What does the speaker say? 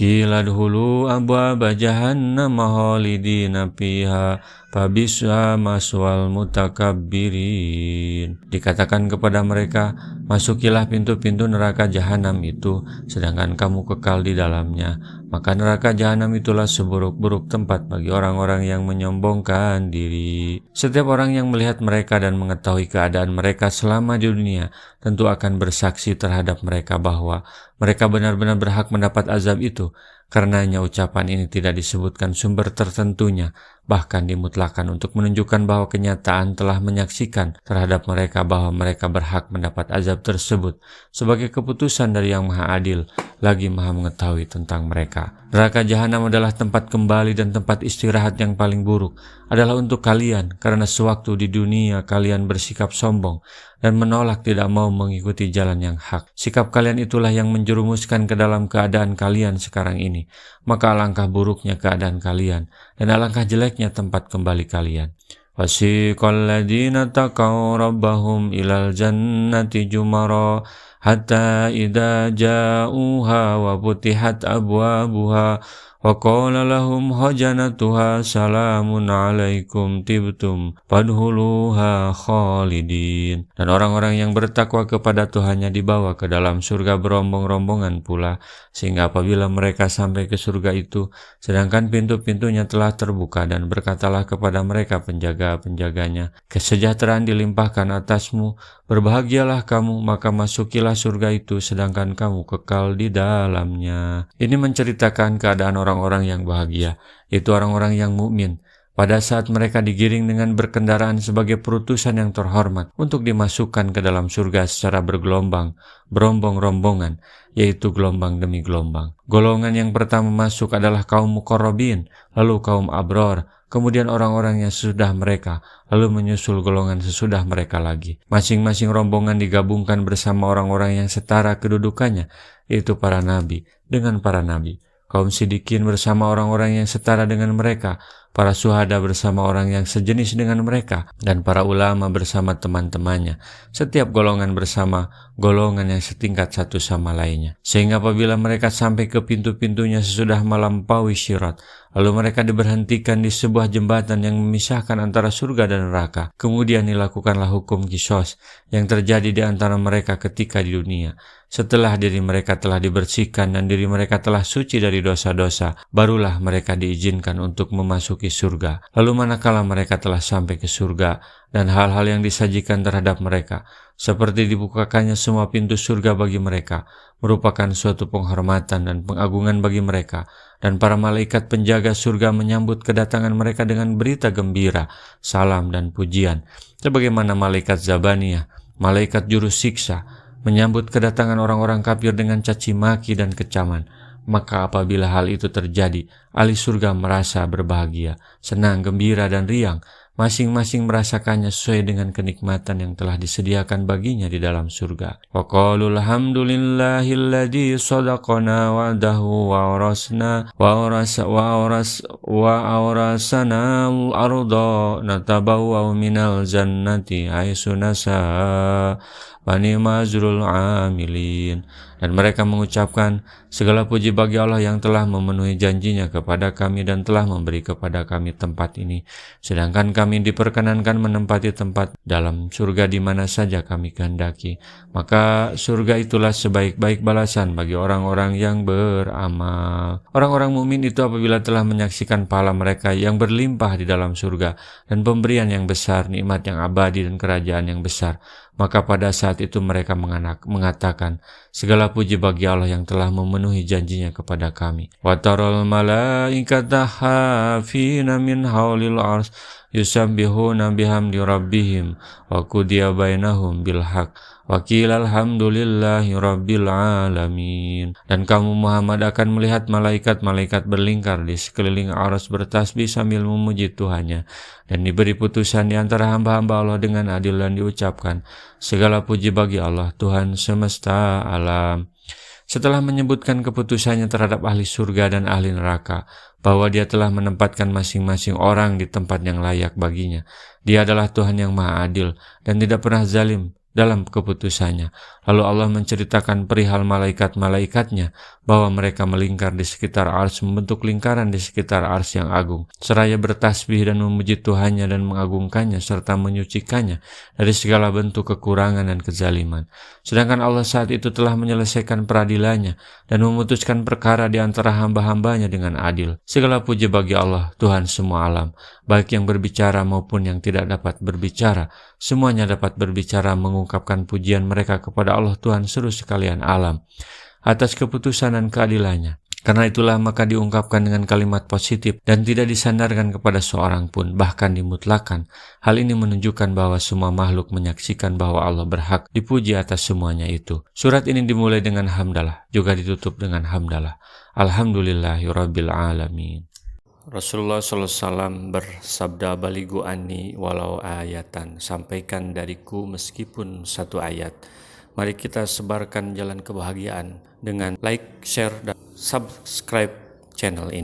Qila dkhulu abwaaba jahannam khalidina fiha fabis'a maswal mutakabbirin. Dikatakan kepada mereka, masukilah pintu-pintu neraka jahanam itu, sedangkan kamu kekal di dalamnya. Maka neraka jahanam itulah seburuk-buruk tempat bagi orang-orang yang menyombongkan diri. Setiap orang yang melihat mereka dan mengetahui keadaan mereka selama di dunia, tentu akan bersaksi terhadap mereka bahwa mereka benar-benar berhak mendapat azab itu. Karenanya ucapan ini tidak disebutkan sumber tertentunya, bahkan dimutlakan untuk menunjukkan bahwa kenyataan telah menyaksikan terhadap mereka bahwa mereka berhak mendapat azab tersebut sebagai keputusan dari Yang Maha Adil, lagi Maha mengetahui tentang mereka. Neraka jahanam adalah tempat kembali dan tempat istirahat yang paling buruk adalah untuk kalian, karena sewaktu di dunia kalian bersikap sombong dan menolak tidak mau mengikuti jalan yang hak. Sikap kalian itulah yang menjerumuskan ke dalam keadaan kalian sekarang ini. Maka alangkah buruknya keadaan kalian dan alangkah jeleknya tempat kembali kalian. Wasiqal ladzina taqaw rabbahum ilal jannati jumara hatta idza ja'uha wa futihat abwabuha wa qala lahum khajanatuha salamun alaikum tibtum fadkhuluha khalidin. Dan orang-orang yang bertakwa kepada Tuhannya dibawa ke dalam surga berombong-rombongan pula, sehingga apabila mereka sampai ke surga itu, sedangkan pintu-pintunya telah terbuka, dan berkatalah kepada mereka penjaga-penjaganya, kesejahteraan dilimpahkan atasmu, berbahagialah kamu, maka masukilah surga itu sedangkan kamu kekal di dalamnya. Ini menceritakan keadaan orang-orang yang bahagia, yaitu orang-orang yang mukmin, pada saat mereka digiring dengan berkendaraan sebagai perutusan yang terhormat untuk dimasukkan ke dalam surga secara bergelombang, berombong-rombongan, yaitu gelombang demi gelombang. Golongan yang pertama masuk adalah kaum muqarrabin, lalu kaum abror, kemudian orang-orang yang sesudah mereka, lalu menyusul golongan sesudah mereka lagi. Masing-masing rombongan digabungkan bersama orang-orang yang setara kedudukannya, yaitu para nabi dengan para nabi, kaum sidikin bersama orang-orang yang setara dengan mereka, para syuhada bersama orang yang sejenis dengan mereka, dan para ulama bersama teman-temannya, setiap golongan bersama golongan yang setingkat satu sama lainnya. Sehingga apabila mereka sampai ke pintu-pintunya sesudah melampaui syirat, lalu mereka diberhentikan di sebuah jembatan yang memisahkan antara surga dan neraka. Kemudian dilakukanlah hukum qisas yang terjadi di antara mereka ketika di dunia. Setelah diri mereka telah dibersihkan dan diri mereka telah suci dari dosa-dosa, barulah mereka diizinkan untuk memasuki surga. Lalu manakala mereka telah sampai ke surga dan hal-hal yang disajikan terhadap mereka, seperti dibukakannya semua pintu surga bagi mereka, merupakan suatu penghormatan dan pengagungan bagi mereka, dan para malaikat penjaga surga menyambut kedatangan mereka dengan berita gembira, salam dan pujian, sebagaimana malaikat Zabaniyah, malaikat juru siksa, menyambut kedatangan orang-orang kafir dengan caci maki dan kecaman. Maka apabila hal itu terjadi, ahli surga merasa berbahagia, senang, gembira, dan riang. Masing-masing merasakannya sesuai dengan kenikmatan yang telah disediakan baginya di dalam surga. Wa qalu alhamdulillahilladzi sadaqana wa'dahu wa awrasana al-arda natabawwa'u minal jannati haitsu nasha Bani mazrul amilin. Dan mereka mengucapkan, segala puji bagi Allah yang telah memenuhi janjinya kepada kami dan telah memberi kepada kami tempat ini, sedangkan kami diperkenankan menempati tempat dalam surga di mana saja kami kehendaki. Maka surga itulah sebaik-baik balasan bagi orang-orang yang beramal. Orang-orang mukmin itu apabila telah menyaksikan pahala mereka yang berlimpah di dalam surga dan pemberian yang besar, nikmat yang abadi dan kerajaan yang besar, maka pada saat itu mereka mengatakan, segala puji bagi Allah yang telah memenuhi janjinya kepada kami. Wa taral malaikata hafina min haulil ars yusabbihuna bihamdi rabbihim wa qudiya bainahum bil haq wa qila alhamdulillahi rabbil alamin. Dan kamu Muhammad akan melihat malaikat-malaikat berlingkar di sekeliling arsy bertasbih sambil memuji Tuhannya, dan diberi putusan di antara hamba-hamba Allah dengan adil, dan diucapkan, segala puji bagi Allah Tuhan semesta alam. Setelah menyebutkan keputusannya terhadap ahli surga dan ahli neraka, bahwa dia telah menempatkan masing-masing orang di tempat yang layak baginya. Dia adalah Tuhan yang maha adil dan tidak pernah zalim, dalam keputusannya. Lalu Allah menceritakan perihal malaikat-malaikatnya, bahwa mereka melingkar di sekitar ars, membentuk lingkaran di sekitar ars yang agung, seraya bertasbih dan memuji Tuhannya dan mengagungkannya, serta menyucikannya dari segala bentuk kekurangan dan kezaliman. Sedangkan Allah saat itu telah menyelesaikan peradilannya dan memutuskan perkara di antara hamba-hambanya dengan adil. Segala puji bagi Allah, Tuhan semua alam, baik yang berbicara maupun yang tidak dapat berbicara. Semuanya dapat berbicara mengungkapkan pujian mereka kepada Allah Tuhan seluruh sekalian alam atas keputusan dan keadilannya. Karena itulah maka diungkapkan dengan kalimat positif dan tidak disandarkan kepada seorang pun, bahkan dimutlakan. Hal ini menunjukkan bahwa semua makhluk menyaksikan bahwa Allah berhak dipuji atas semuanya itu. Surat ini dimulai dengan hamdalah, juga ditutup dengan hamdalah. Alhamdulillahirabbil alamin. Rasulullah SAW bersabda, "Balighu anni walau ayatan." Sampaikan dariku meskipun satu ayat. Mari kita sebarkan jalan kebahagiaan dengan like, share, dan subscribe channel ini.